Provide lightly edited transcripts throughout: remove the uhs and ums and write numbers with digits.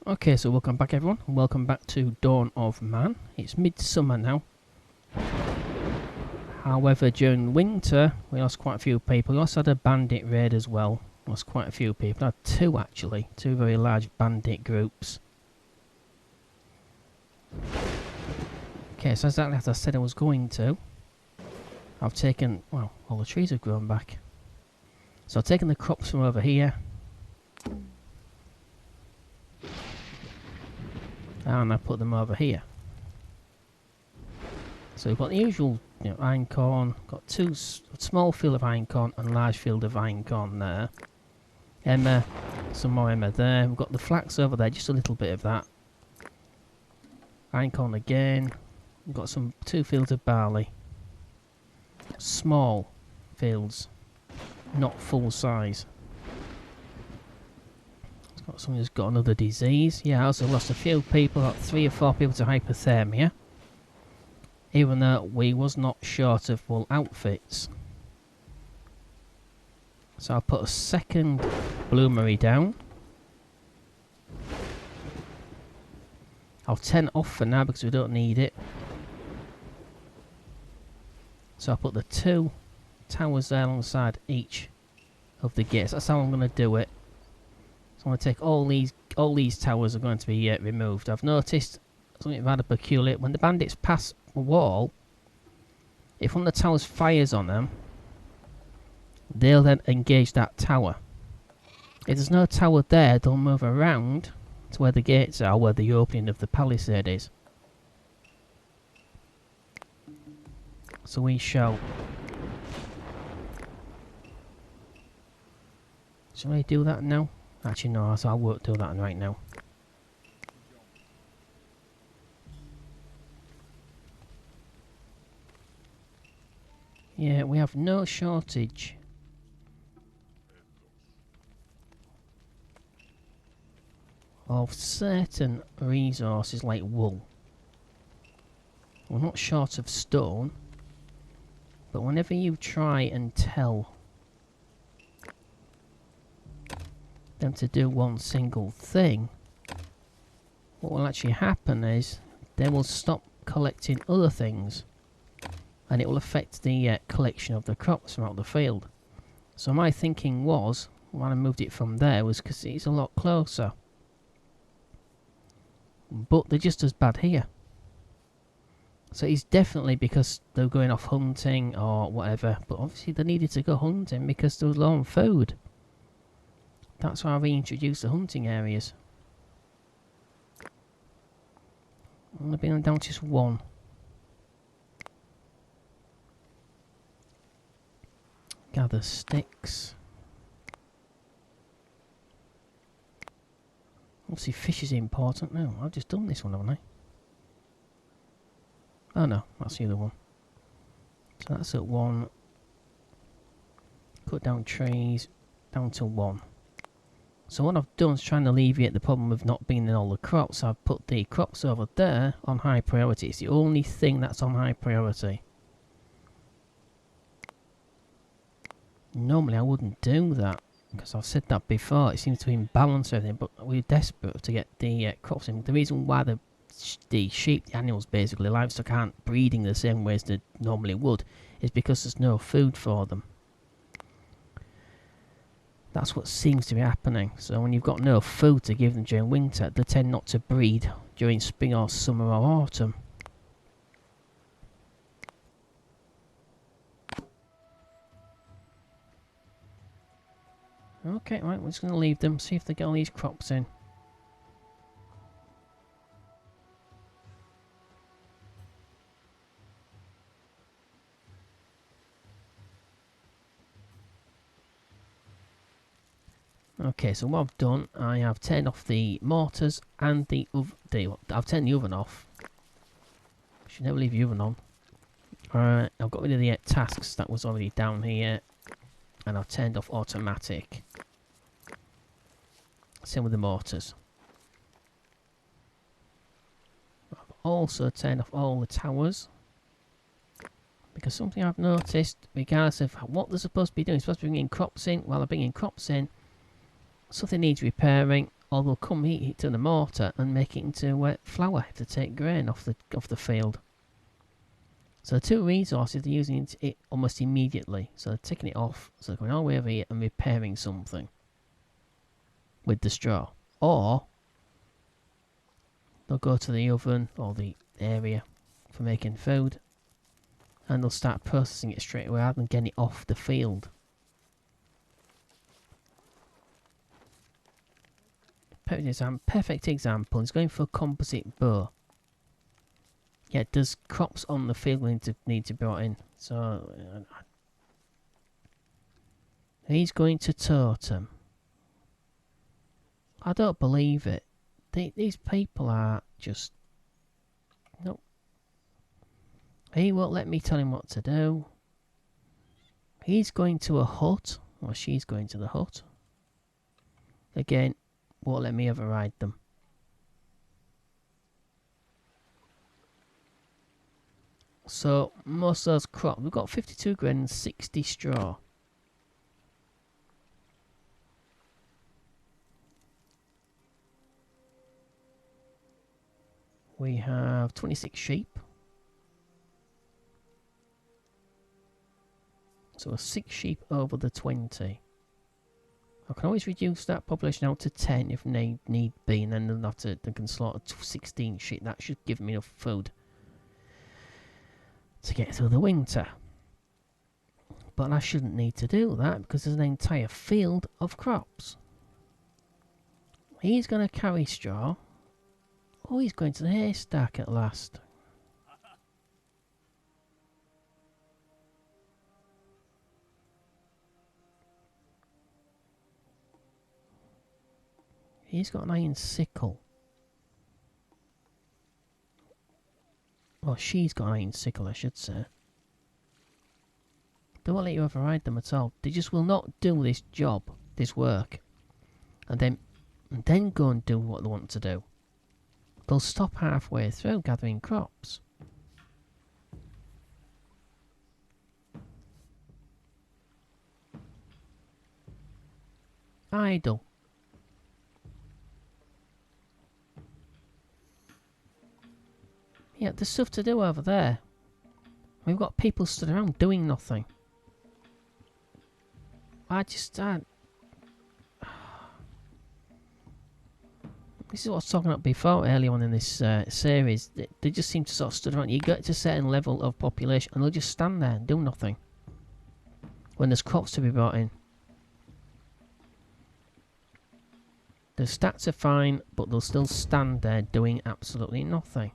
Okay, so welcome back everyone, and welcome back to Dawn of Man. It's midsummer now. However, during winter, we lost quite a few people. We also had a bandit raid as well. Lost quite a few people. I had two actually, two very large bandit groups. Okay, so exactly as I said I was going to, I've taken, well, all the trees have grown back. So I've taken the crops from over here. And I put them over here. So we've got the usual, iron corn. Got two small field of iron corn and large field of iron corn there. Emma, some more Emma there. We've got the flax over there, just a little bit of that. Iron corn again. We've got two fields of barley. Small fields, not full size. Someone who's got another disease. Yeah, I also lost a few people, got 3 or 4 people to hypothermia. Even though we was not short of wool outfits. So I'll put a second bloomery down. I'll 10 off for now because we don't need it. So I'll put the 2 towers there alongside each of the gates. That's how I'm going to do it. So I'm going to take all these towers are going to be removed. I've noticed something rather peculiar. When the bandits pass a wall, if one of the towers fires on them, they'll then engage that tower. If there's no tower there, they'll move around to where the gates are, where the opening of the palisade is. So we shall... Shall I do that now? Actually no, so I won't do that right now. Yeah, we have no shortage of certain resources like wool. We're not short of stone, but whenever you try and tell them to do one single thing, what will actually happen is they will stop collecting other things, and it will affect the collection of the crops throughout the field. So my thinking was, when I moved it from there, was because it's a lot closer. But they're just as bad here. So it's definitely because they're going off hunting or whatever, but obviously they needed to go hunting because there was low on food. That's why I reintroduced the hunting areas. I'm going to bring down just one. Gather sticks. Obviously fish is important now. I've just done this one, haven't I? Oh no, that's the other one. So that's at 1. Cut down trees down to 1. So what I've done is trying to alleviate the problem of not being in all the crops. I've put the crops over there on high priority. It's the only thing that's on high priority. Normally I wouldn't do that, because I've said that before. It seems to imbalance everything, but we're desperate to get the crops in. The reason why the sheep, the animals basically, livestock aren't breeding the same way as they normally would is because there's no food for them. That's what seems to be happening. So when you've got no food to give them during winter, they tend not to breed during spring or summer or autumn. Okay, right, we're just going to leave them, see if they get all these crops in. Okay, so what I've done, I have turned off the mortars and I've turned the oven off. Should never leave the oven on. Alright, I've got rid of the tasks that was already down here, and I've turned off automatic. Same with the mortars. I've also turned off all the towers, because something I've noticed, regardless of what they're supposed to be doing, they're supposed to be bringing crops in. While they're bringing crops in, something needs repairing. or they'll come heat it to the mortar and make it into flour to take grain off the field. So the two resources, they're using it almost immediately. So they're taking it off, so they're going all the way over here and repairing something with the straw. Or they'll go to the oven or the area for making food, and they'll start processing it straight away rather than getting it off the field. Perfect example is going for a composite bow. Yeah, does crops on the field need to be brought in? So he's going to totem. I don't believe it. These people are just... Nope. He won't let me tell him what to do. He's going to a hut. Or she's going to the hut. Again, won't let me override them. So, most of those crops... We've got 52 grain and 60 straw. We have 26 sheep. So a 6 sheep over the 20. I can always reduce that population out to 10 if need be, and then they can slaughter 16 sheep. That should give me enough food to get through the winter. But I shouldn't need to do that because there's an entire field of crops. He's going to carry straw. Oh, he's going to the haystack at last. He's got an iron sickle. Well, she's got an iron sickle, I should say. They won't let you override them at all. They just will not do this job, this work, and then go and do what they want to do. They'll stop halfway through gathering crops. Idle. Yeah, there's stuff to do over there. We've got people stood around doing nothing. This is what I was talking about before, earlier on in this series. They just seem to sort of stood around. You get to a certain level of population and they'll just stand there and do nothing. When there's crops to be brought in. The stats are fine, but they'll still stand there doing absolutely nothing.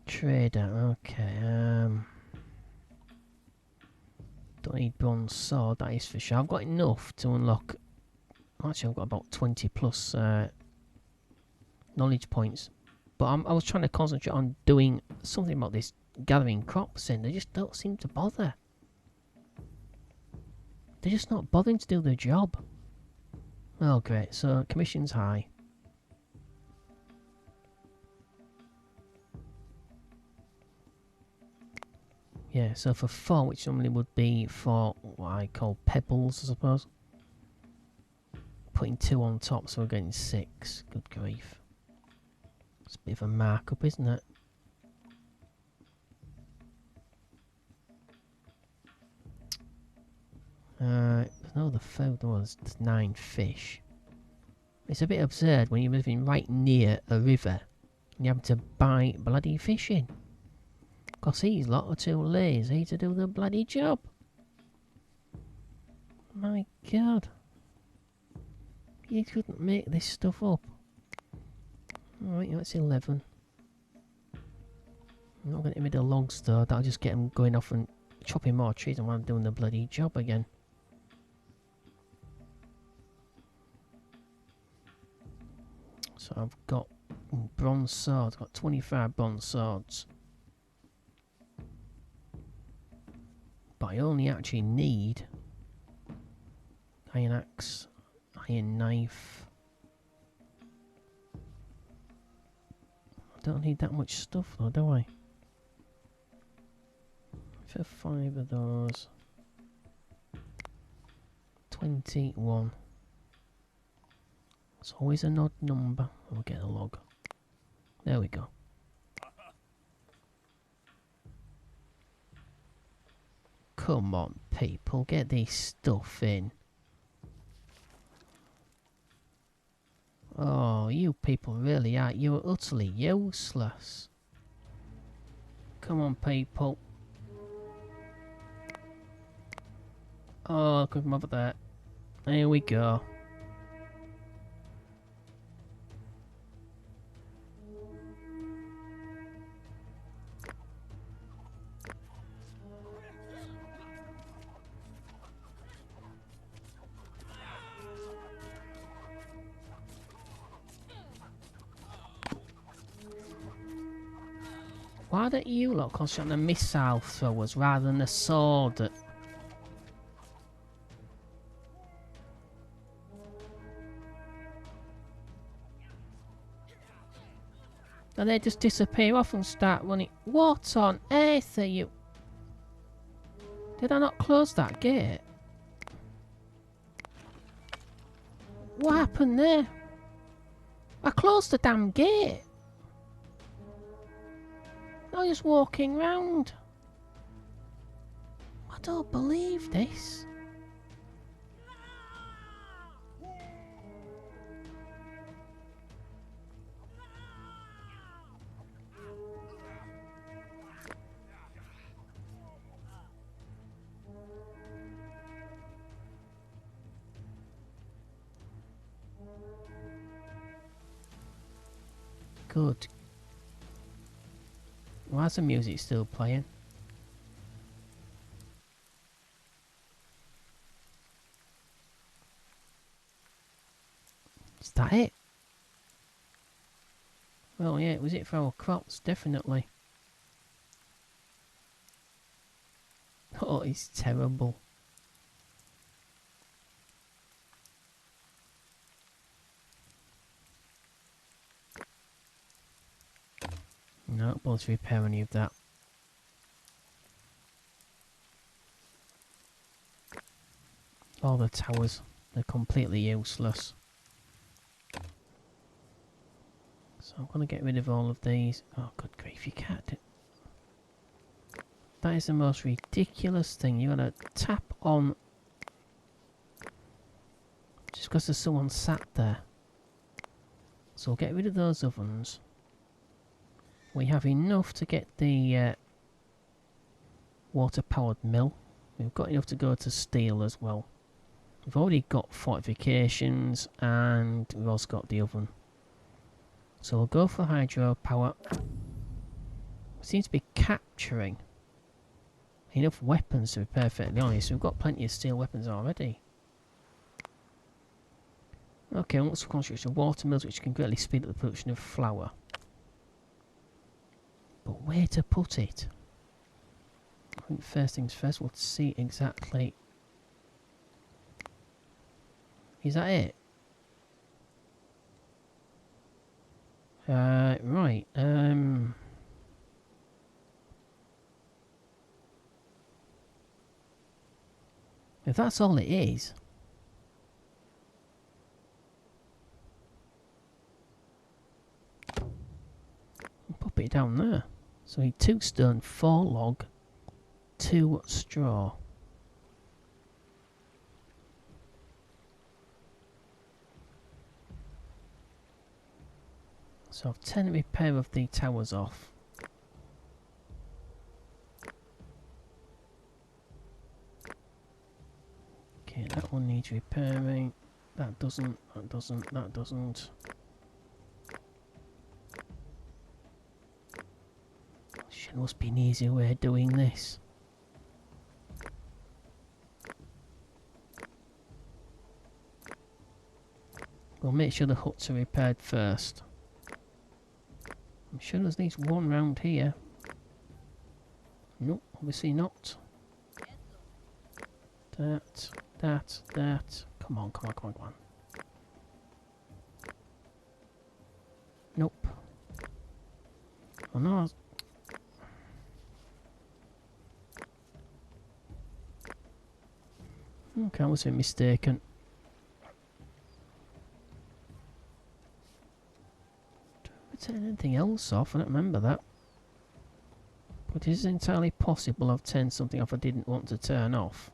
Trader, okay. Don't need bronze sword, that is for sure. I've got enough to unlock... Actually, I've got about 20 plus knowledge points. But I was trying to concentrate on doing something about this gathering crops in. They just don't seem to bother. They're just not bothering to do their job. Oh, great. So, commission's high. Yeah, so for 4, which normally would be for what I call pebbles, I suppose. Putting 2 on top, so we're getting 6. Good grief. It's a bit of a markup, isn't it? There's no other food. There's 9 fish. It's a bit absurd when you're living right near a river and you have to buy bloody fish in. Because these lot are too lazy to do the bloody job. My God. You couldn't make this stuff up. Alright, that's 11. I'm not going to get rid of logs though. That'll just get them going off and chopping more trees and while I'm doing the bloody job again. So I've got bronze swords. I've got 25 bronze swords. But I only actually need iron axe, iron knife. I don't need that much stuff though, do I? For 5 of those. 21. It's always an odd number. We'll get a log. There we go. Come on, people, get this stuff in. Oh, you people really are. You're utterly useless. Come on, people. Oh, come over there. Here we go. Why don't you lot concentrate on the missile throwers rather than the sword? And they just disappear off and start running. What on earth are you? Did I not close that gate? What happened there? I closed the damn gate. I'm just walking round. I don't believe this. Good. Why is the music still playing? Is that it? Well, yeah, it was it for our crops, definitely. Oh, it's terrible. No, bother to repair any of that. All the towers, they're completely useless. So I'm going to get rid of all of these. Oh, good grief, you can't do... That is the most ridiculous thing. You're going to tap on... just because there's someone sat there. So we'll get rid of those ovens. We have enough to get the water-powered mill. We've got enough to go to steel as well. We've already got fortifications and we've also got the oven. So we'll go for hydropower. We seem to be capturing enough weapons, to be perfectly honest. We've got plenty of steel weapons already. Okay, let's construct water mills which can greatly speed up the production of flour. But where to put it? I think first things first, we'll see exactly... Is that it? Right, if that's all it is... I'll pop it down there. So we need 2 stone, 4 log, 2 straw. So I've 10 repair of the towers off. Okay, that one needs repairing. That doesn't, that doesn't, that doesn't. There must be an easier way of doing this. We'll make sure the huts are repaired first. I'm sure there's at least one round here. Nope, obviously not. That. Come on, come on, come on, come on. Nope. Oh no. Okay, I was mistaken. turn anything else off. I don't remember that. But it is entirely possible I've turned something off I didn't want to turn off.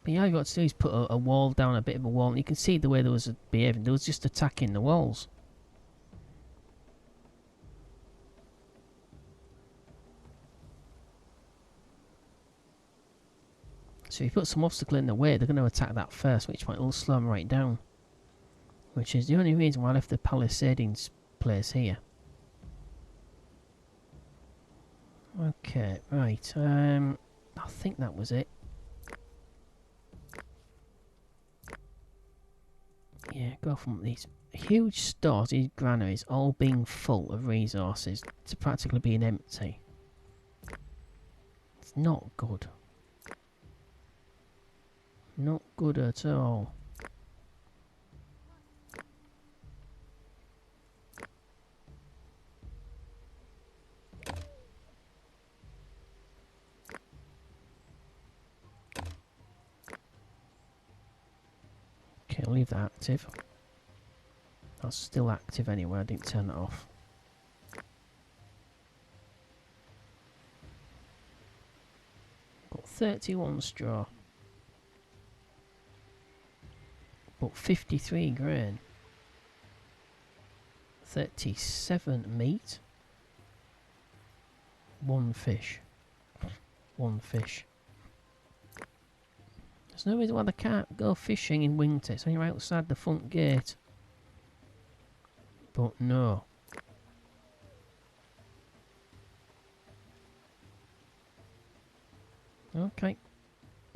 But yeah, all you've got to do is put a wall down, a bit of a wall, and you can see the way there was behaving. There was just attacking the walls. So if you put some obstacle in the way, they're going to attack that first, which might all slow them right down. Which is the only reason why I left the palisading place here. Okay, right. I think that was it. Yeah, go from these huge stores, these granaries, all being full of resources to practically being empty. It's not good. Not good at all. Okay, I'll leave that active. That's still active anyway, I didn't turn it off. Got 31 straw. But 53 grain. 37 meat. 1 fish. 1 fish. There's no reason why they can't go fishing in winter. It's only right outside the front gate. But no. Okay.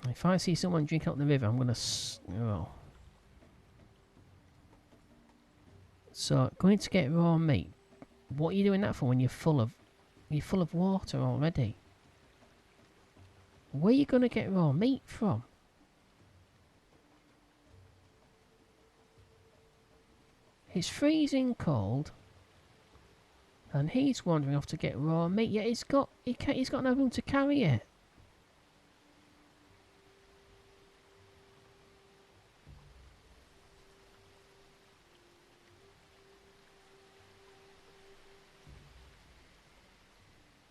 If I see someone drink out the river, I'm gonna. Oh. So going to get raw meat. What are you doing that for when you're full of water already? Where are you gonna get raw meat from? It's freezing cold, and he's wandering off to get raw meat. Yet he's got no room to carry it.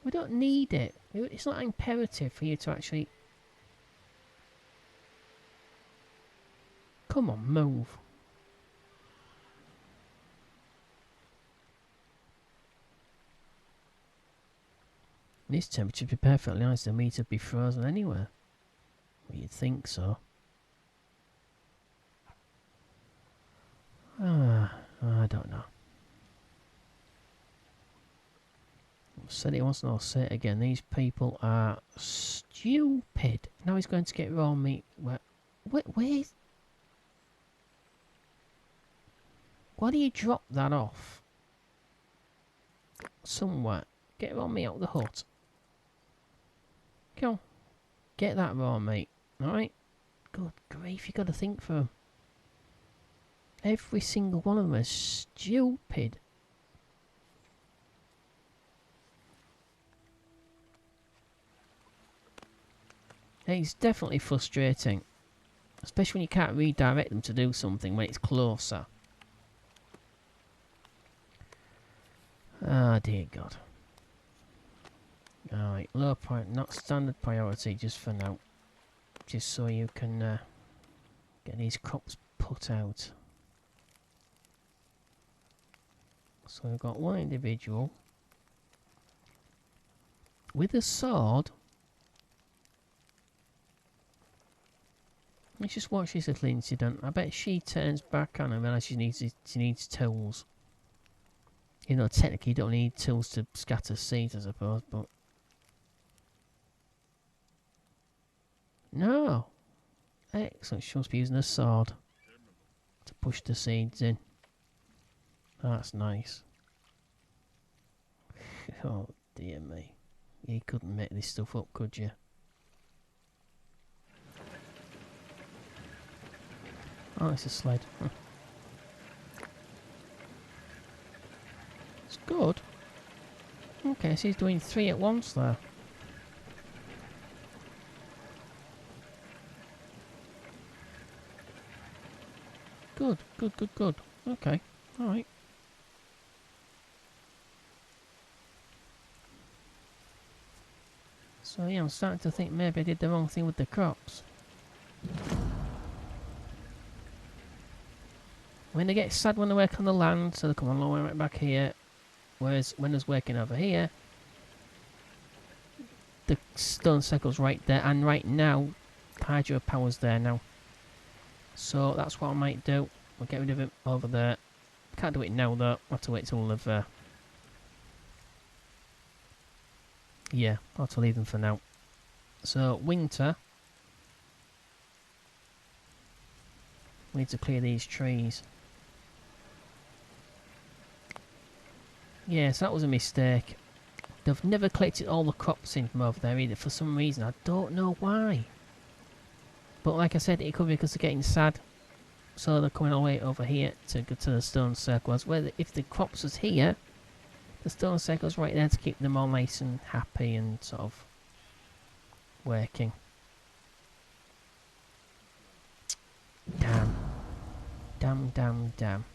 We don't need it. It's not imperative for you to actually. Come on, move. This temperature would be perfectly nice. The meat would be frozen anywhere. Well, you'd think so. I don't know. I've said it once and I'll say it again. These people are stupid. Now he's going to get raw meat. Where's... Why do you drop that off? Somewhere. Get raw meat out of the hut. Come on. Get that raw meat. Alright? Good grief, you got to think for them. Every single one of them is stupid. It's definitely frustrating. Especially when you can't redirect them to do something when it's closer. Ah, dear God. Alright, low priority, not standard priority, just for now. Just so you can get these crops put out. So we've got one individual with a sword. Let's just watch this little incident. I bet she turns back on and realises she needs tools. You know, technically you don't need tools to scatter seeds, I suppose, but... No! Excellent, she must be using a sword to push the seeds in. That's nice. Oh, dear me. You couldn't make this stuff up, could you? Oh, it's a sled. Huh. It's good. Okay, so he's doing 3 at once there. Good, good, good, good. Okay. Alright. So yeah, I'm starting to think maybe I did the wrong thing with the crops. When they get sad when they work on the land, so they come all the way right back here. Whereas when I was working over here, the stone circle's right there, and right now, hydropower's there now. So that's what I might do. We'll get rid of it over there. Can't do it now though. I'll have to wait till they've... yeah, I'll have to leave them for now. So, winter. We need to clear these trees. Yes, that was a mistake. They've never collected all the crops in from over there either, for some reason. I don't know why. But like I said, it could be because they're getting sad. So they're coming all the way over here to go to the stone circle. As well, if the crops was here, the stone circle's right there to keep them all nice and happy and sort of working. Damn. Damn, damn, damn.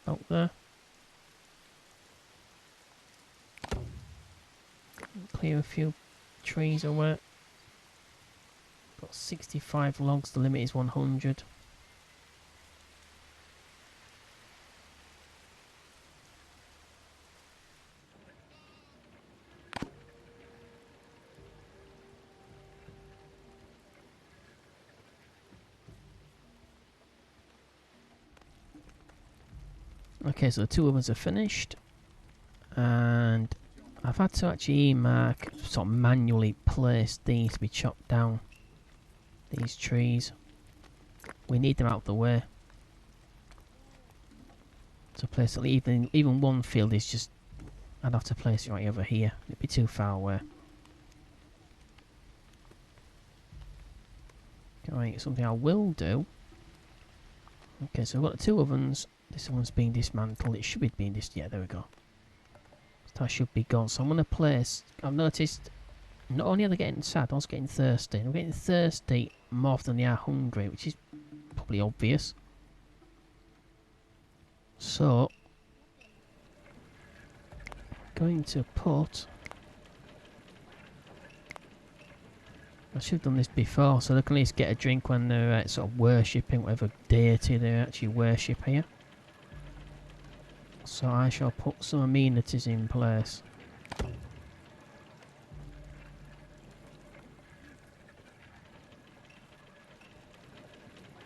Out there. Clear a few trees away. Got 65 logs, the limit is 100. Okay, so the two ovens are finished. And I've had to actually mark, sort of manually place these to be chopped down. These trees. We need them out of the way. To place it, even one field is just... I'd have to place it right over here. It'd be too far away. Right, something I will do. Okay, so I've got the two ovens. This one's being dismantled. It should be being yeah, there we go. That should be gone. So I'm going to place... I've noticed not only are they getting sad, I'm also getting thirsty. I'm getting thirsty more often than they are hungry, which is probably obvious. So, I'm going to put... I should have done this before, so they can at least get a drink when they're sort of worshipping whatever deity they actually worship here. So I shall put some amenities in place.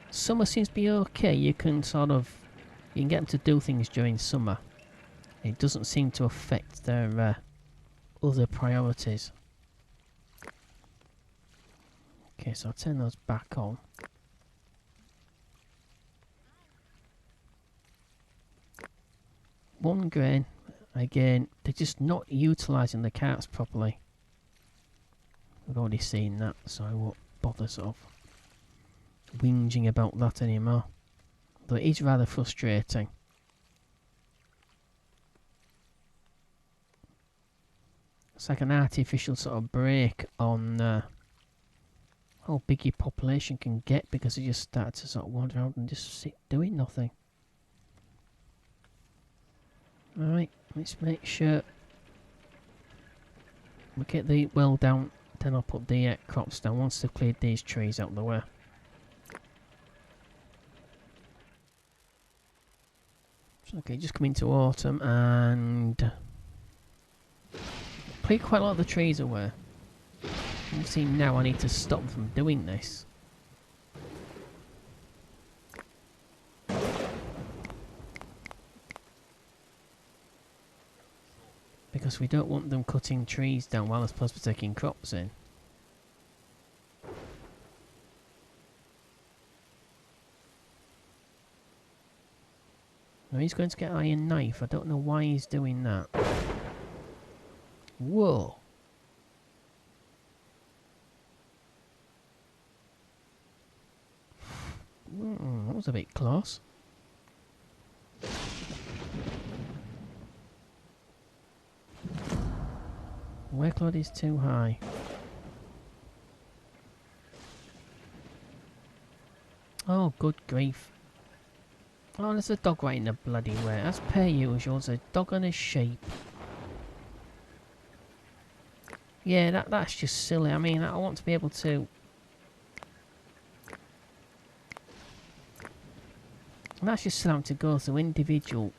Summer seems to be okay. You can get them to do things during summer. It doesn't seem to affect their other priorities. Okay, so I'll turn those back on. One grain, again, they're just not utilising the carts properly. We've already seen that, so I won't bother sort of whinging about that anymore. But it is rather frustrating. It's like an artificial sort of break on how big your population can get because they just start to sort of wander around and just sit doing nothing. Alright, let's make sure we get the well down, then I'll put the crops down once they've cleared these trees out of the way. So, okay, just come into autumn and clear quite a lot of the trees away. You see now I need to stop them from doing this. Because we don't want them cutting trees down while they're supposed to be taking crops in. Now he's going to get iron knife. I don't know why he's doing that. Whoa. That was a bit close. Workload is too high. Oh, good grief. Oh, there's a dog right in the bloody way. As per usual, there's a dog and a sheep. Yeah, that's just silly. I mean, I want to be able to... That's just silly to go through individual...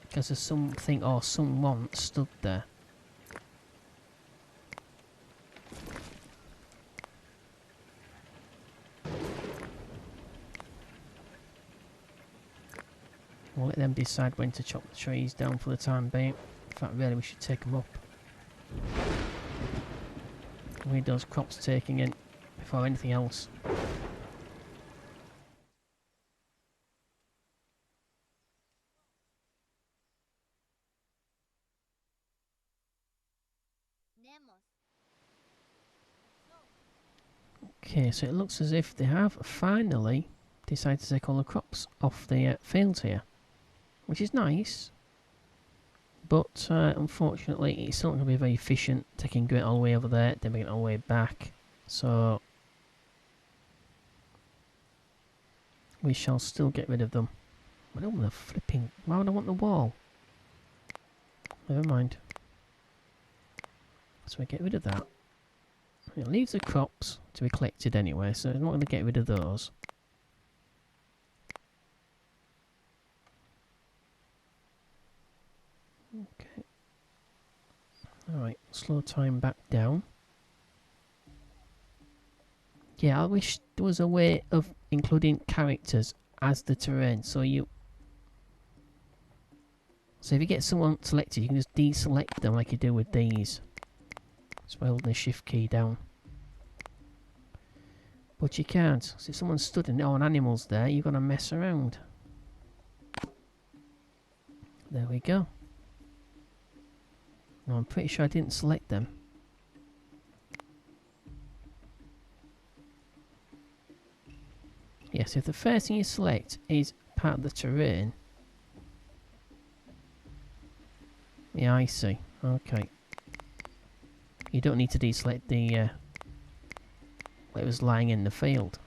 Because there's something or someone stood there. We'll let them decide when to chop the trees down for the time being. In fact, really, we should take them up. We need those crops taking in before anything else. Okay, so it looks as if they have finally decided to take all the crops off the fields here. Which is nice. But unfortunately, it's still not going to be very efficient taking it all the way over there, then bringing it all the way back. So we shall still get rid of them. I don't want the flipping... Why would I want the wall? Never mind. So we get rid of that. It leaves the crops to be collected anyway, so I'm not going to get rid of those. Okay. Alright, slow time back down. Yeah, I wish there was a way of including characters as the terrain, so if you get someone selected, you can just deselect them like you do with these. Just by holding the shift key down. But you can't. So if someone stood and an animal's there, you've got to mess around. There we go. No, I'm pretty sure I didn't select them. Yes, if the first thing you select is part of the terrain. Yeah, I see. Okay. You don't need to deselect the what was lying in the field.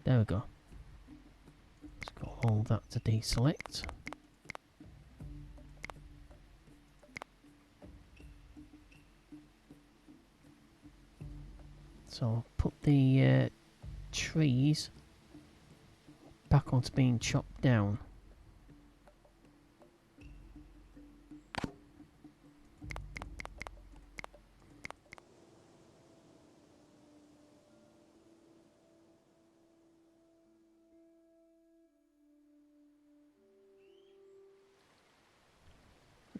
There we go. Just got all that to deselect. So I'll put the trees back onto being chopped down.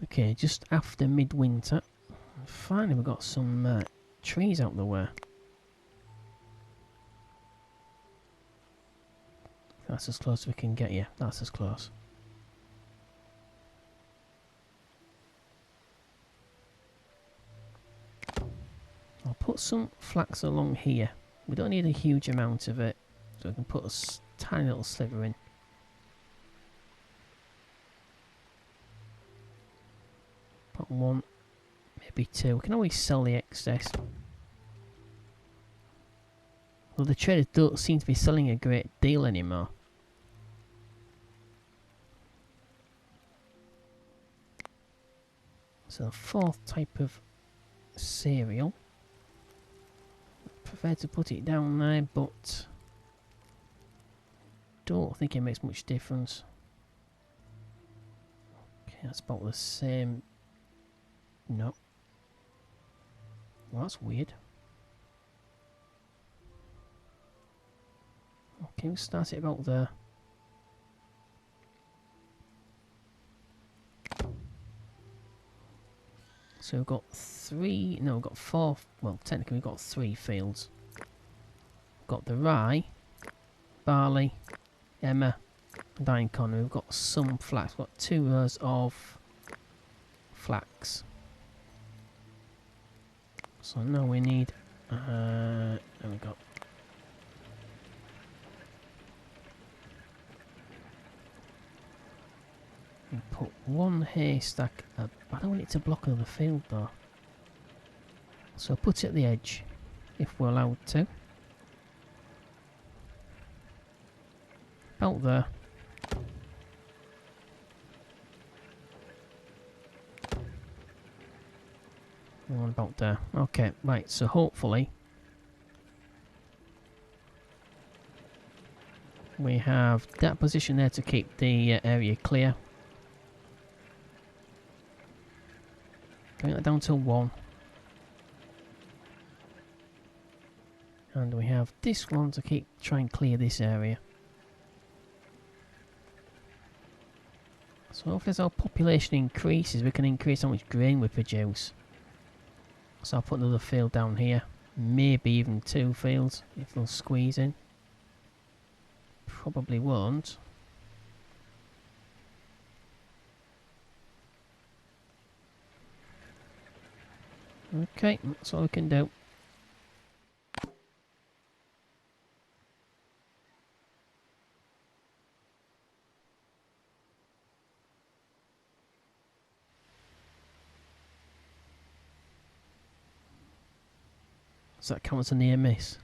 Okay, just after midwinter, finally we've got some trees out the way. That's as close as we can get, yeah, that's as close. I'll put some flax along here. We don't need a huge amount of it, so we can put a tiny little sliver in. Put one, maybe two. We can always sell the excess. Well, the traders don't seem to be selling a great deal anymore. So the fourth type of cereal. I prefer to put it down there, but don't think it makes much difference. Okay, that's about the same. No. Well, that's weird. Okay, we'll start it about there. So we've got three, no, we've got four, well, technically we've got three fields. We've got the rye, barley, emmer, and daikon. We've got some flax. We've got 2 rows of flax. So now we need, there we go. And put one haystack. I don't want it to block another field though. So put it at the edge, if we're allowed to. About there. One about there. Okay, right, so hopefully we have that position there to keep the area clear. Bring that down to 1. And we have this one to try and clear this area. So hopefully as our population increases, we can increase how much grain we produce. So I'll put another field down here. Maybe even 2 fields if they'll squeeze in. Probably won't. Okay, that's all we can do. So that counts as a near miss.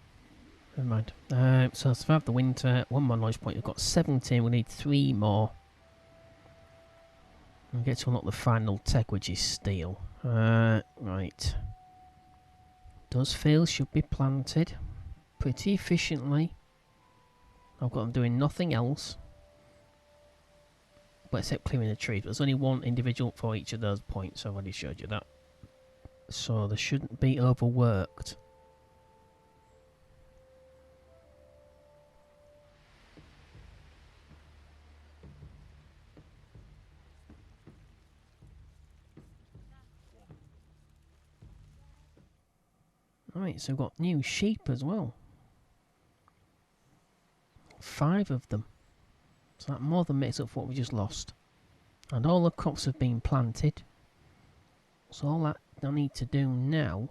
Never mind. So to survive the winter, 1 more knowledge point. We've got 17. We need 3 more. And get to unlock the final tech, which is steel. Right. Those fields should be planted pretty efficiently. I've got them doing nothing else, but except clearing the trees. But there's only 1 individual for each of those points. I've already showed you that. So they shouldn't be overworked. Right, so we've got new sheep as well. 5 of them. So that more than makes up for what we just lost. And all the crops have been planted. So all that I need to do now...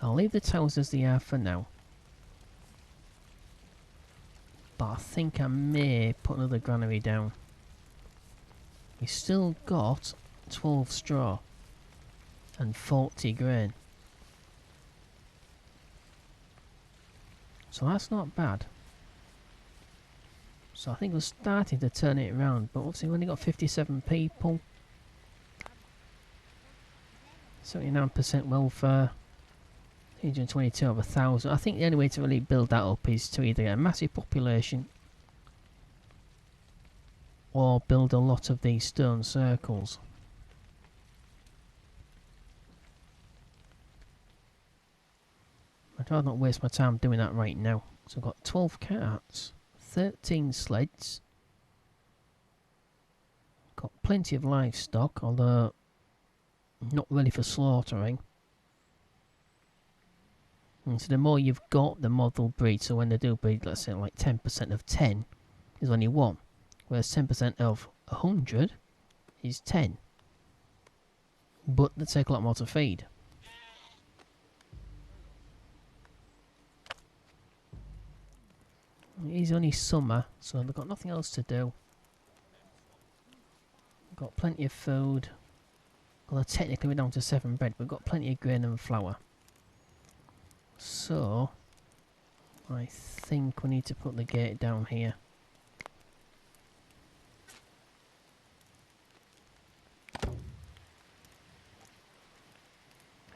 I'll leave the towers as they are for now. But I think I may put another granary down. We still got 12 straw. And 40 grain. So that's not bad. So I think we're starting to turn it around, but obviously we've only got 57 people. 79% welfare. 322 over 1,000. I think the only way to really build that up is to either get a massive population or build a lot of these stone circles. I'd rather not waste my time doing that right now. So I've got 12 carts, 13 sleds, got plenty of livestock, although not ready for slaughtering. And so the more you've got, the more they'll breed. So when they do breed, let's say like 10% of 10 is only 1, whereas 10% of 100 is 10. But they take a lot more to feed. It is only summer, so they've got nothing else to do. We've got plenty of food. Although technically we're down to 7 bread, we've got plenty of grain and flour. So, I think we need to put the gate down here.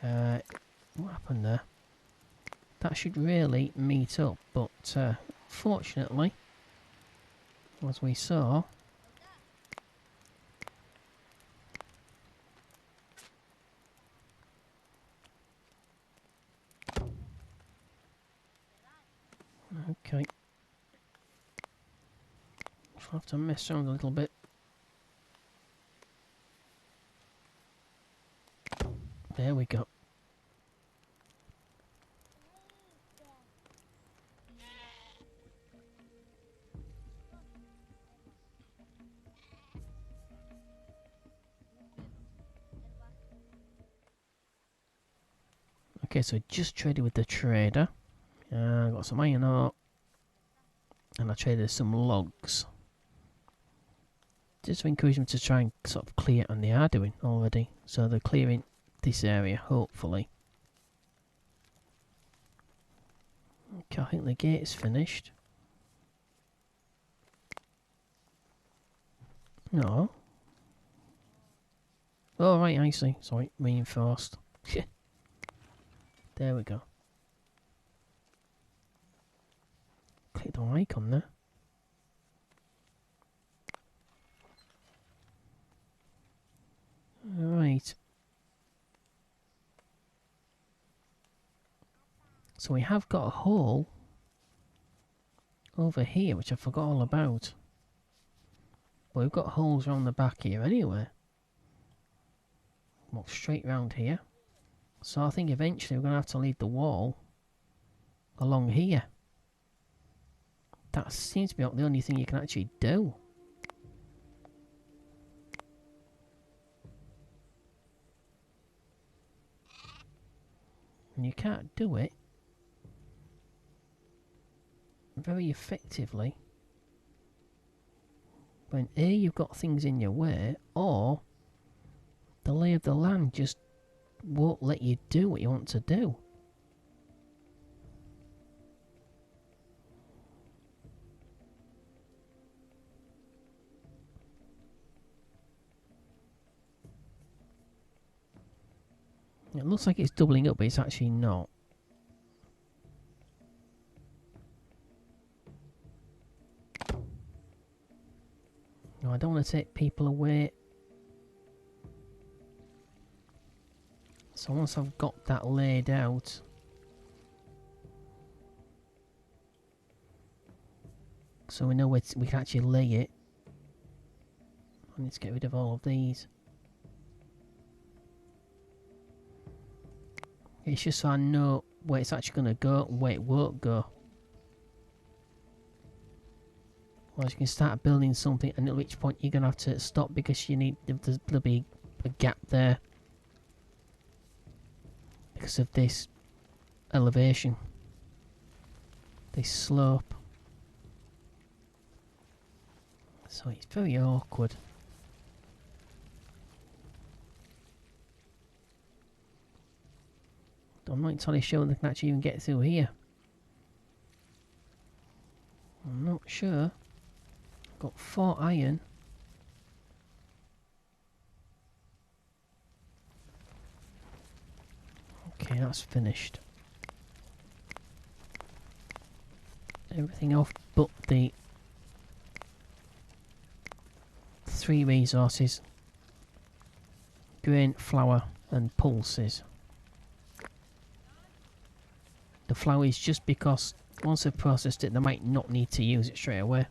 What happened there? That should really meet up, but fortunately, as we saw, okay, I'll have to mess around a little bit. There we go. Okay, so just traded with the trader. Got some iron ore. And I traded some logs. just encourage them to try and sort of clear, and they are doing already. So they're clearing this area, hopefully. Okay, I think the gate's finished. No. Oh, right, I see. Sorry, reinforced. There we go. Click the icon there. Right. So we have got a hole over here, which I forgot all about. But we've got holes around the back here anyway. Walk straight round here. So I think eventually we're going to have to leave the wall along here. That seems to be the only thing you can actually do. And you can't do it very effectively when A, you've got things in your way, or the lay of the land just won't let you do what you want to do. It looks like it's doubling up, but it's actually not. No, I don't want to take people away. So once I've got that laid out, so we know where we can actually lay it. I need to get rid of all of these. It's just so I know where it's actually going to go and where it won't go. Otherwise you can start building something and at which point you're going to have to stop because you need, there'll be a gap there. Because of this elevation. This slope. So it's very awkward. I'm not entirely sure they can actually even get through here. I'm not sure. Got 4 iron. Okay, that's finished. Everything off but the 3 resources. Grain, flour and pulses. The flour is just because once they've processed it they might not need to use it straight away.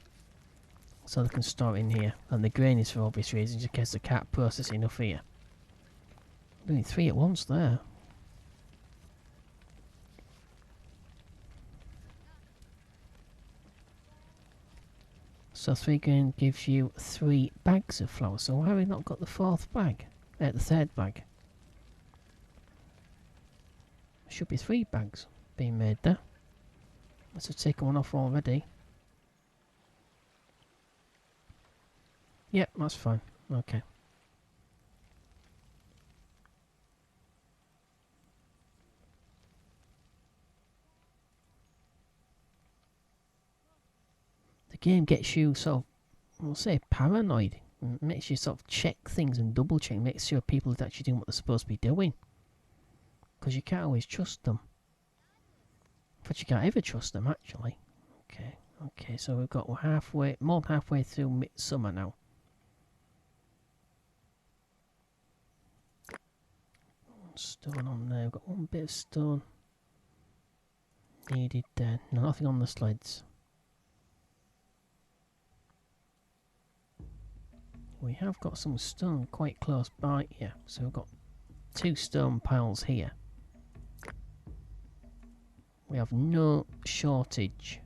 So they can store it in here. And the grain is for obvious reasons in case they can't process enough here. Doing 3 at once there. So 3 grain gives you 3 bags of flour. So why have we not got the 4th bag? The 3rd bag. Should be 3 bags being made there. Let's have taken one off already. Yep, that's fine. Okay. The game gets you sort of, I'll say paranoid. It makes you sort of check things and double check. Makes sure people are actually doing what they're supposed to be doing. Because you can't always trust them. In fact, you can't ever trust them, actually. Okay, so we've got halfway, more than halfway through midsummer now. Stone on there, we've got 1 bit of stone needed there. No, nothing on the sleds. We have got some stone quite close by here, so we've got 2 stone piles here. We have no shortage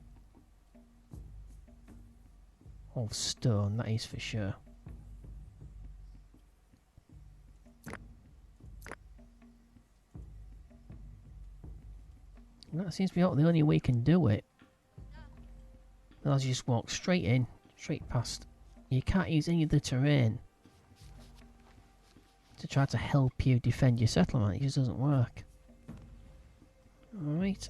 of stone, that is for sure. And that seems to be the only way you can do it. Otherwise you just walk straight in, straight past You can't use any of the terrain to try to help you defend your settlement. It just doesn't work. Alright.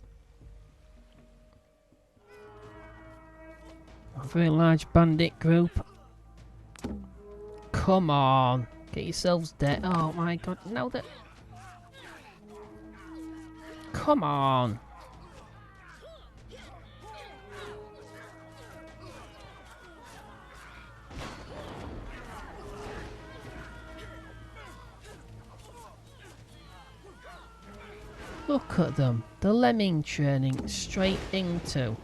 A very large bandit group. Come on. Get yourselves dead. Oh my god. Now that... Come on. Look at them. The lemming training straight into.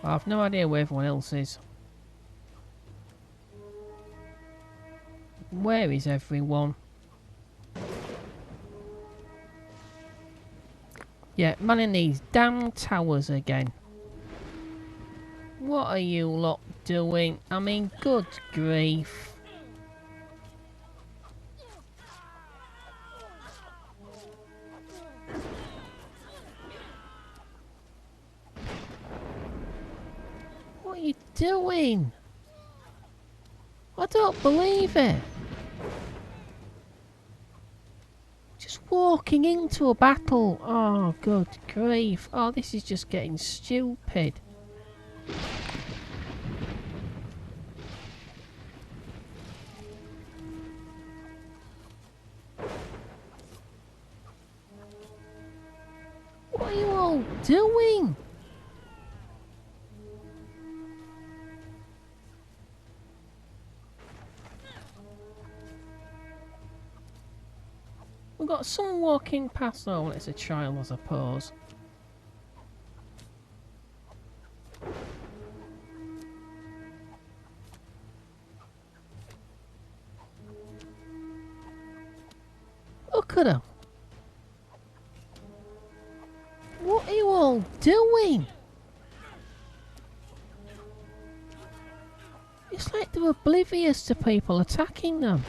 I've no idea where everyone else is. Where is everyone? Yeah, manning these damn towers again. What are you lot doing? I mean, good grief. What are you doing? I don't believe it. Just walking into a battle. Oh, good grief. Oh, this is just getting stupid. What are you all doing? We've got someone walking past. Oh, well, it's a child, I suppose. Look at him. What are you all doing? It's like they're oblivious to people attacking them.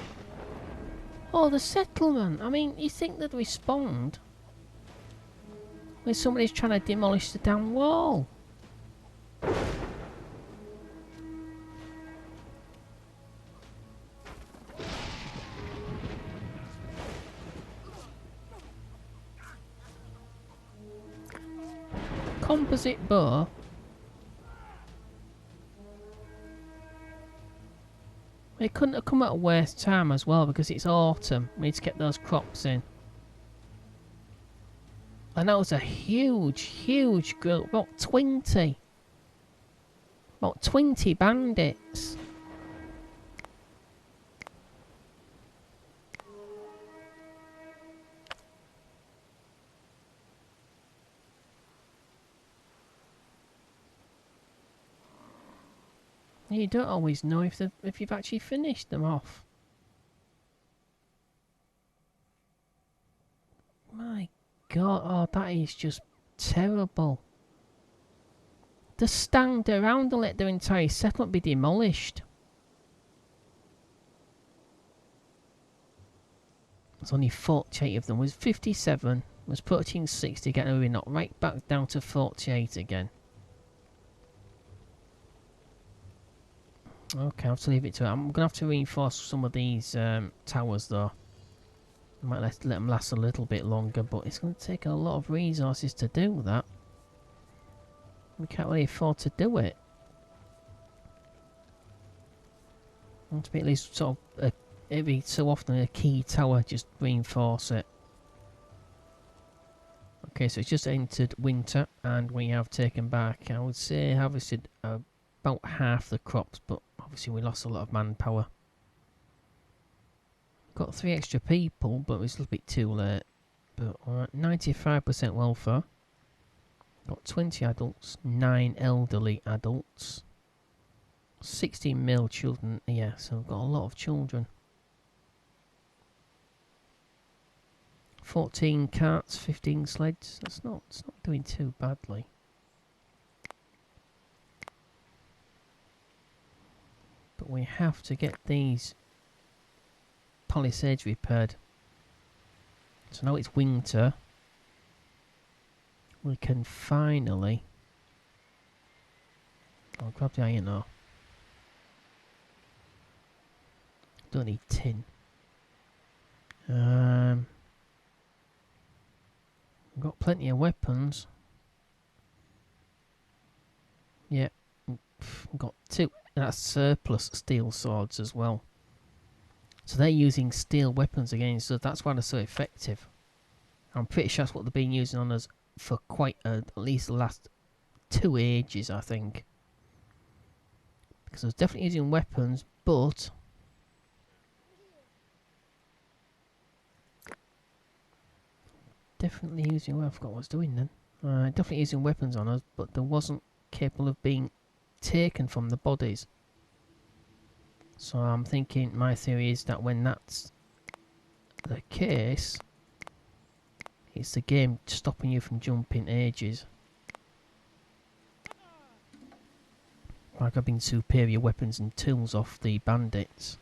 Oh, the settlement. I mean, you think they'd respond when somebody's trying to demolish the damn wall? Composite bow. It couldn't have come at a worse time as well because it's autumn. We need to get those crops in. And that was a huge, huge group. About 20. About 20 bandits. You don't always know if you've actually finished them off. My God, oh, that is just terrible. To stand around and let their entire settlement be demolished. There's only 48 of them. Was 57. Was 1360. Getting really knocked right back down to 48 again. Okay, I'll have to leave it to it. I'm going to have to reinforce some of these towers though. I might let them last a little bit longer, but it's going to take a lot of resources to do that. We can't really afford to do it. I want to be at least sort of every so often a key tower, just reinforce it. Okay, so it's just entered winter and we have taken back, I would say, harvested about half the crops, but obviously we lost a lot of manpower. Got 3 extra people, but it was a little bit too late. But alright, 95% welfare. Got 20 adults, 9 elderly adults, 16 male children. Yeah, so we've got a lot of children. 14 carts, 15 sleds. It's not doing too badly. But we have to get these palisades repaired. So now it's winter. We can finally... I'll grab the iron ore. Don't need tin. We've got plenty of weapons. Yeah, we've got 2. That's surplus steel swords as well. So they're using steel weapons against us. That's why they're so effective. I'm pretty sure that's what they've been using on us for quite at least the last 2 ages, I think. Because I was definitely using weapons, but definitely using... Well, I forgot what I was doing then. Definitely using weapons on us, but they wasn't capable of being taken from the bodies. So I'm thinking, my theory is that when that's the case, it's the game stopping you from jumping ages. By grabbing superior weapons and tools off the bandits.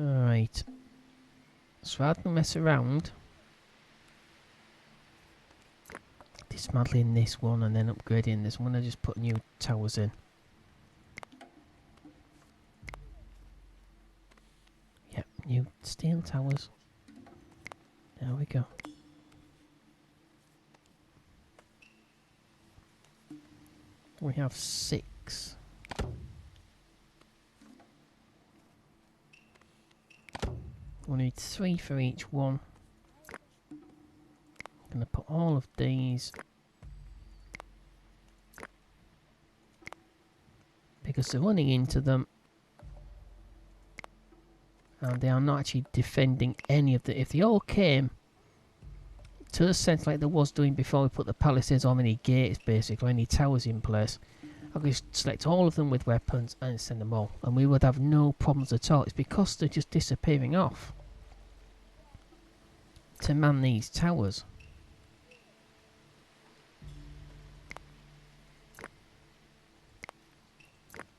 Alright. So rather than mess around, dismantling this one and then upgrading this, I'm going to just put new towers in. Yep, new steel towers. There we go. We have 6. We need 3 for each one. I'm going to put all of these, because they're running into them and they are not actually defending any of the... If they all came to the centre like there was doing before we put the palisades on any gates basically, any towers in place, I could select all of them with weapons and send them all and we would have no problems at all. It's because they're just disappearing off to man these towers.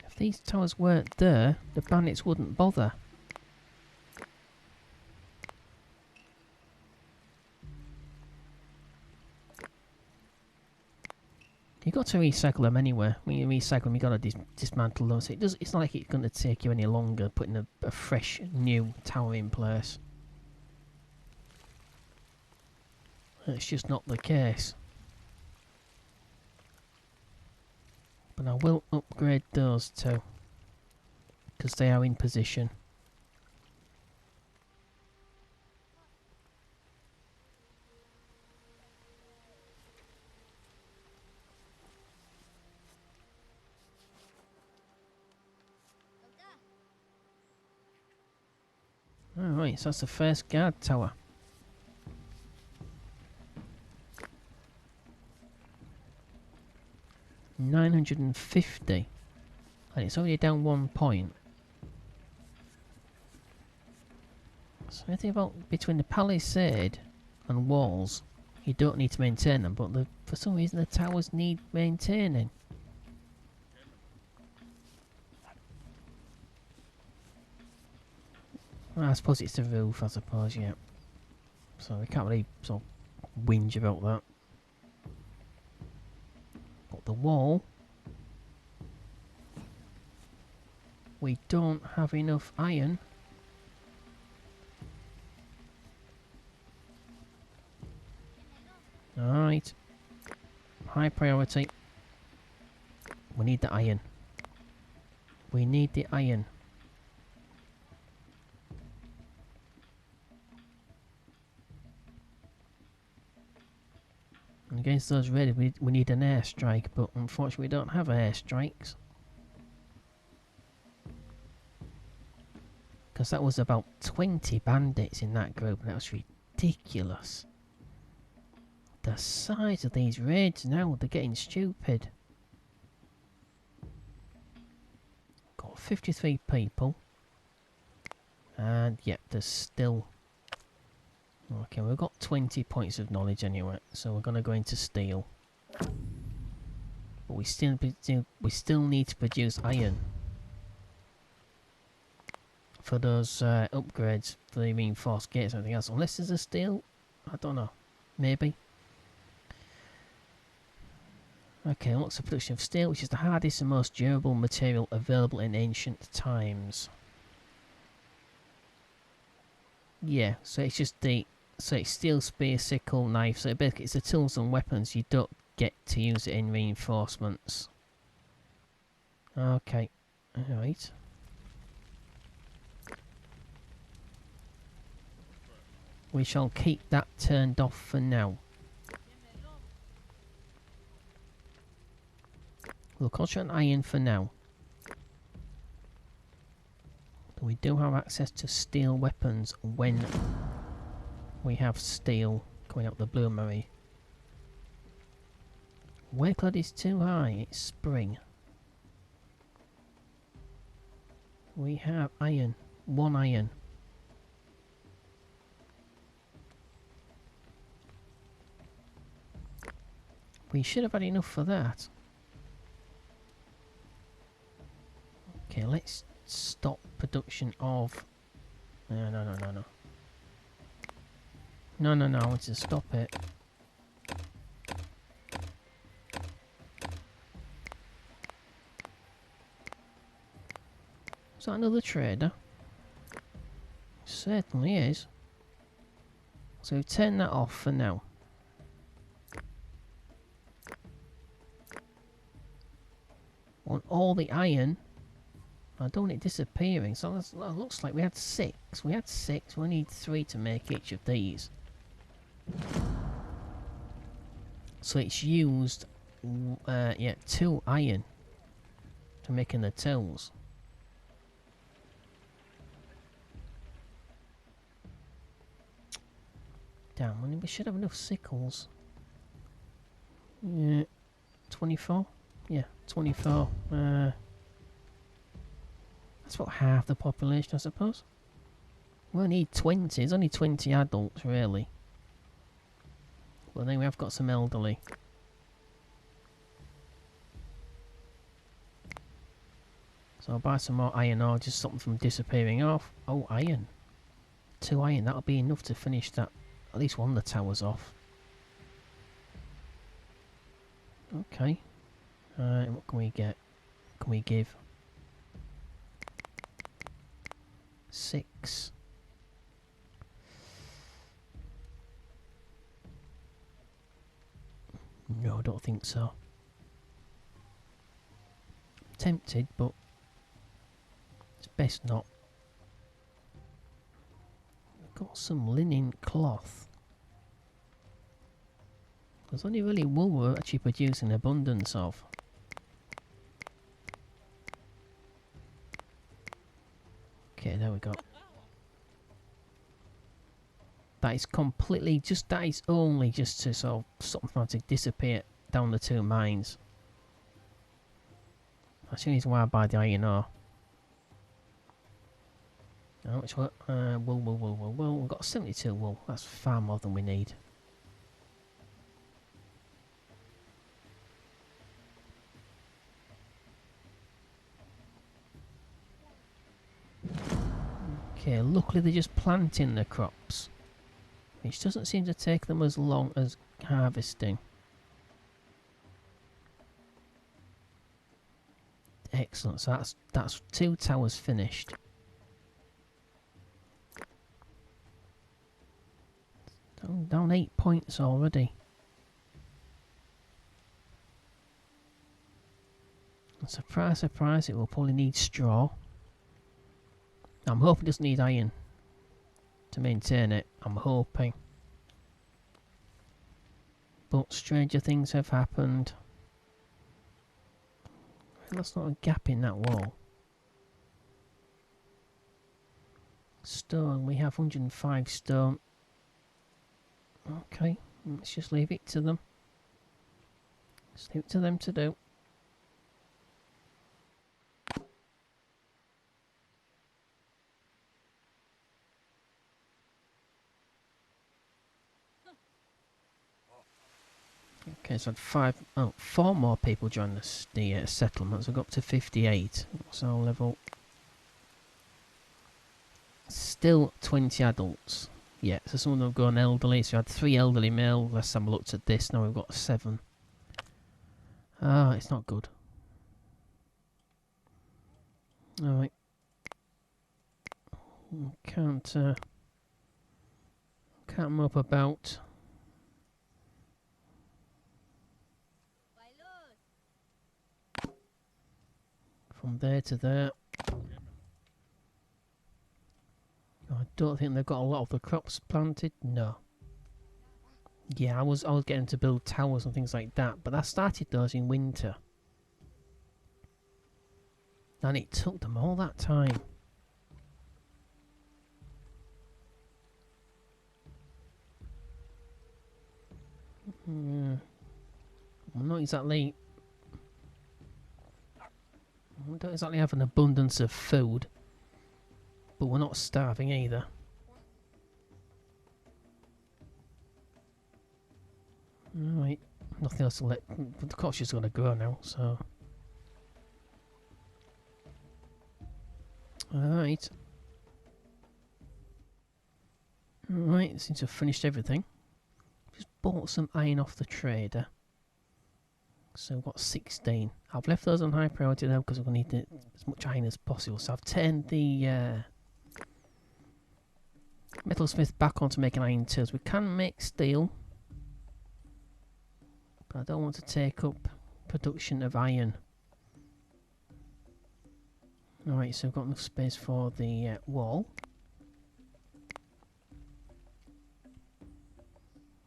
If these towers weren't there, the bandits wouldn't bother. You've got to recycle them anyway. When you recycle them, you've got to dismantle them. So it's not like it's going to take you any longer putting a fresh, new tower in place. It's just not the case. But I will upgrade those too, because they are in position. Alright, so that's the first guard tower. $950, and it's already down 1 point. So anything about between the palisade and walls, you don't need to maintain them, but for some reason the towers need maintaining. Well, I suppose it's the roof, I suppose, yeah. So we can't really sort of whinge about that. But the wall, we don't have enough iron. Alright. High priority. We need the iron. We need the iron. And against those red, we need an airstrike, but unfortunately we don't have airstrikes. Because that was about 20 bandits in that group, and that was ridiculous. The size of these raids now, they're getting stupid. Got 53 people. And yep, there's still... Okay, we've got 20 points of knowledge anyway, so we're going to go into steel. But we still need to produce iron for those upgrades for the reinforced gates and everything else. Unless there's a steel, I don't know. Maybe. Okay, what's the production of steel, which is the hardest and most durable material available in ancient times. Yeah, so it's just so it's steel, spear, sickle, knife. So basically it's the tools and weapons. You don't get to use it in reinforcements. Okay, alright. We shall keep that turned off for now. We'll concentrate on iron for now. But we do have access to steel weapons when we have steel coming out the bloomery. Workload is too high, it's spring. We have iron, 1 iron. We should have had enough for that. Okay, let's stop production of... No, I want to stop it. Is that another trader? Certainly is. So we've turned that off for now. Want all the iron. I don't want it disappearing. So that looks like we had 6. We had 6. We need 3 to make each of these. So it's used, 2 iron to making the tools. Damn, we should have enough sickles. Yeah, 24? Yeah, 24. That's about half the population, I suppose. We only need 20. There's only 20 adults, really. But then we have got some elderly. So I'll buy some more iron ore, just stop them from disappearing off. Oh, iron. 2 iron, that'll be enough to finish that. At least one of the towers off. Okay. What can we get? What can we give? 6. No, I don't think so. I'm tempted, but it's best not. We've got some linen cloth. There's only really wool we're actually producing abundance of. Okay, there we go. That is completely that is only just to sort of stop them to disappear down the 2 mines. That's the reason why I buy the iron ore. How much wool? Wool. We've got 72 wool. That's far more than we need. Okay, luckily they're just planting the crops, which doesn't seem to take them as long as harvesting. Excellent, so that's 2 towers finished. Down 8 points already. And surprise, surprise, it will probably need straw. I'm hoping it doesn't need iron to maintain it. I'm hoping. But stranger things have happened. That's not a gap in that wall. Stone, we have 105 stone. Okay, let's just leave it to them. Just leave it to them to do. Okay, so I had four more people join the settlement, so I got up to 58. What's our level? Still 20 adults. Yeah, so some of them have gone elderly, so we had 3 elderly male. Last time I looked at this, now we've got 7. Ah, it's not good. Alright. Can't mope about. From there to there. I don't think they've got a lot of the crops planted. No. Yeah, I was getting to build towers and things like that, but I started those in winter. And it took them all that time. I'm not exactly... We don't exactly have an abundance of food, but we're not starving either. Right, nothing else to let... The cock's just going to grow now, so... Alright. Alright, seems to have finished everything. Just bought some iron off the trader. So we've got 16. I've left those on high priority now because we're going to need as much iron as possible. So I've turned the metalsmith back on to making iron tools. We can make steel, but I don't want to take up production of iron. Alright, so we've got enough space for the wall.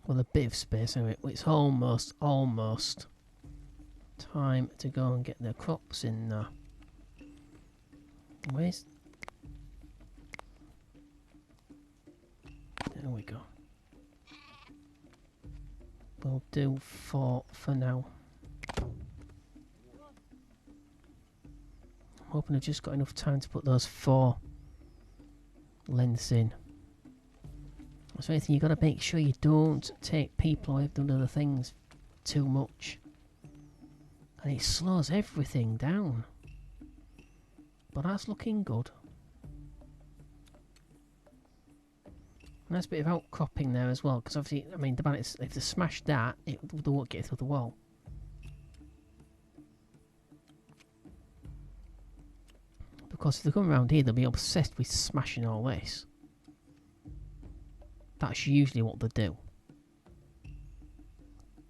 Well, a bit of space anyway. It's almost time to go and get the crops in there. Where's... There we go. We'll do 4 for now. I'm hoping I've just got enough time to put those 4 lengths in. So anything, you've got to make sure you don't take people away from other things too much. And it slows everything down. But that's looking good. Nice bit of outcropping there as well, because obviously, I mean, the bandits, if they smash that, they won't get through the wall. Because if they come around here, they'll be obsessed with smashing all this. That's usually what they do.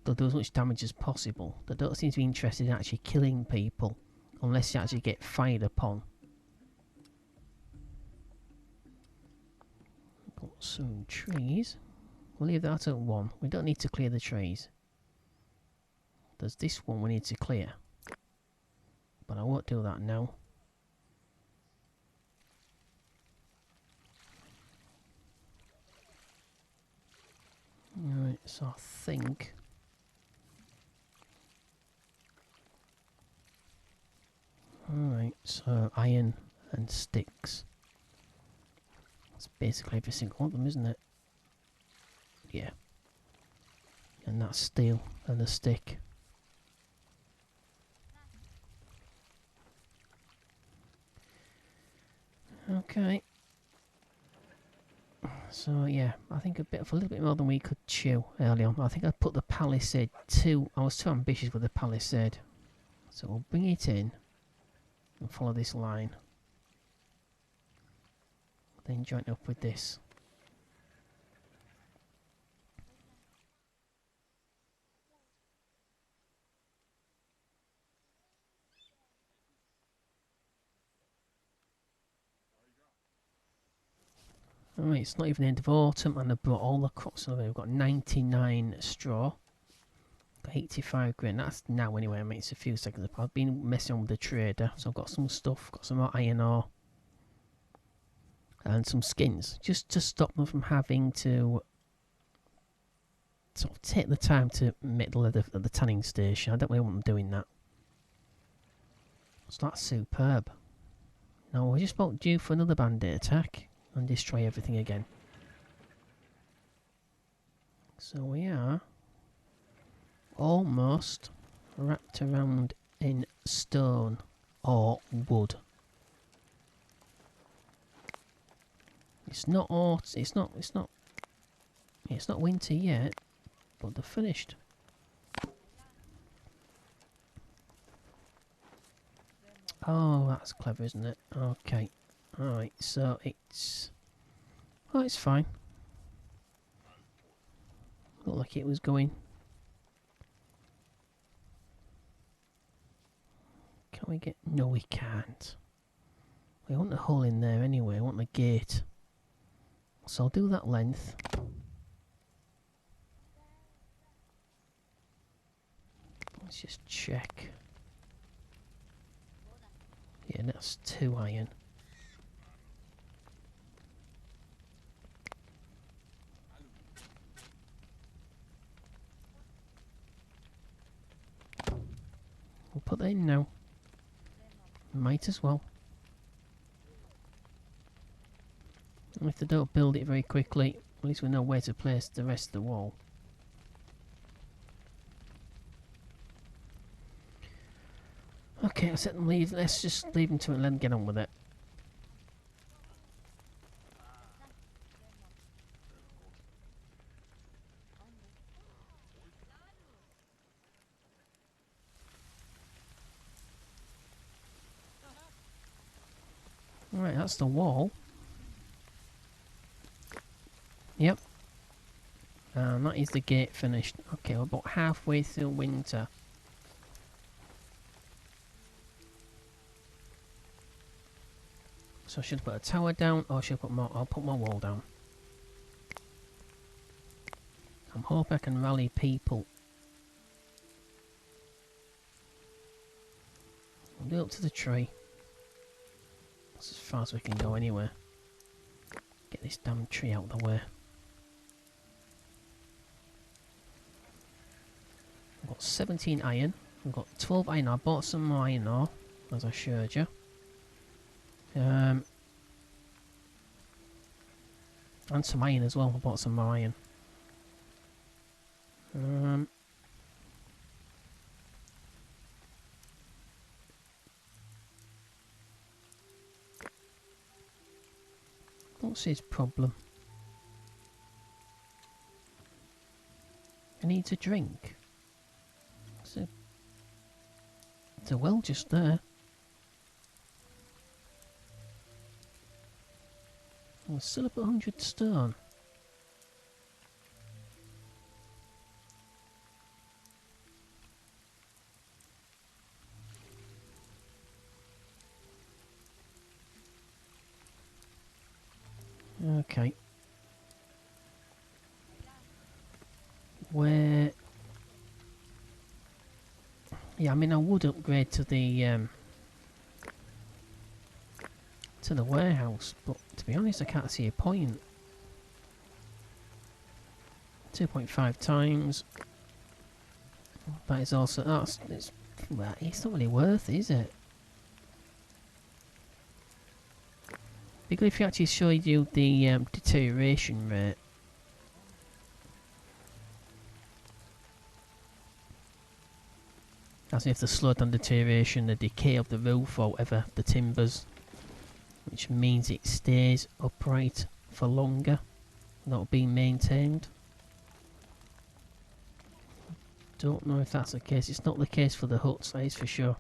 They'll do as much damage as possible. They don't seem to be interested in actually killing people, unless you actually get fired upon. Got some trees. We'll leave that at 1. We don't need to clear the trees. There's this one we need to clear. But I won't do that now. Alright, so I think... Alright, so iron and sticks. That's basically every single one of them, isn't it? Yeah. And that's steel and a stick. Okay. So yeah, I think a little bit more than we could chew early on. I think I put the palisade I was too ambitious with the palisade. So we'll bring it in and follow this line. Then join up with this. Alright, it's not even the end of autumn and I've brought all the crops over. We've got 99 straw. Got 85 grain. That's now anyway. I mean, it's a few seconds apart. I've been messing on with the trader. So I've got some stuff. Got some more iron ore. And some skins. Just to stop them from having to sort of take the time to make the leather at the tanning station. I don't really want them doing that. So that's superb. Now we're just about due for another bandit attack. And destroy everything again. So we are almost wrapped around in stone or wood. It's not it's not winter yet, but they're finished. Oh, that's clever, isn't it? Okay. Alright, so it's... Oh, it's fine. Looked like it was going. Can we get... No, we can't. We want a hole in there anyway. I want the gate. So I'll do that length. Let's just check. Yeah, that's 2 iron. We'll put that in now. Might as well. And if they don't build it very quickly, at least we know where to place the rest of the wall. Okay, I'll set them leave. Let's just leave them to it and let them get on with it. Alright, that's the wall. Yep. And that is the gate finished. Okay, we're about halfway through winter. So I should put a tower down, or should I put more? I'll put my wall down. I'm hoping I can rally people. We'll do up to the tree. That's as far as we can go anyway. Get this damn tree out of the way. I've got 17 iron. I've got 12 iron. I bought some more iron ore, as I showed you. And some iron as well. I bought some more iron. What's his problem? He needs a drink. There's a well just there. We're still up at 100 stone. Okay. Where... Yeah, I mean I would upgrade to the warehouse, but to be honest I can't see a point. 2.5 times. That is also... it's not really worth it, is it? Be good if you actually showed you the deterioration rate. As if the slow down deterioration, the decay of the roof or whatever, the timbers. Which means it stays upright for longer, not being maintained. Don't know if that's the case. It's not the case for the huts, that is for sure.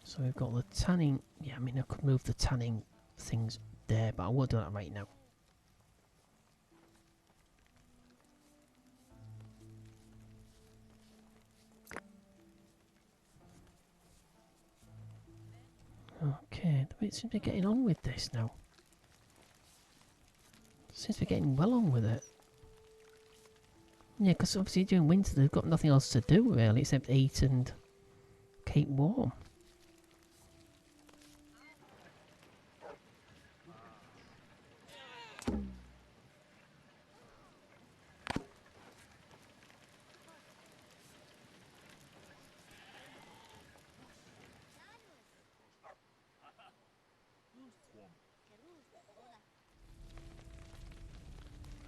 So we've got the tanning. Yeah, I mean I could move the tanning things there, but I won't do that right now. Okay, the bit seems to be getting on with this now. Seems to be getting well on with it. Yeah, because obviously during winter they've got nothing else to do really except eat and keep warm.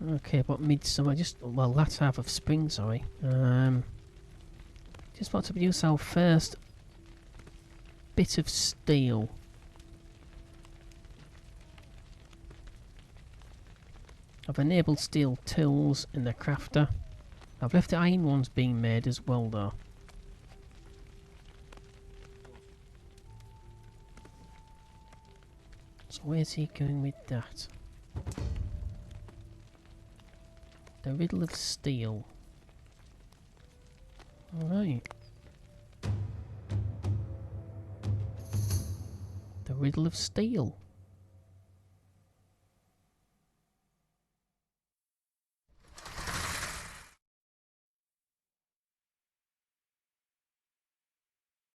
Okay, but midsummer, well, last half of spring, sorry. Just want to produce our first bit of steel. I've enabled steel tools in the crafter. I've left the iron ones being made as well though. So where's he going with that? The Riddle of Steel. Alright. The Riddle of Steel.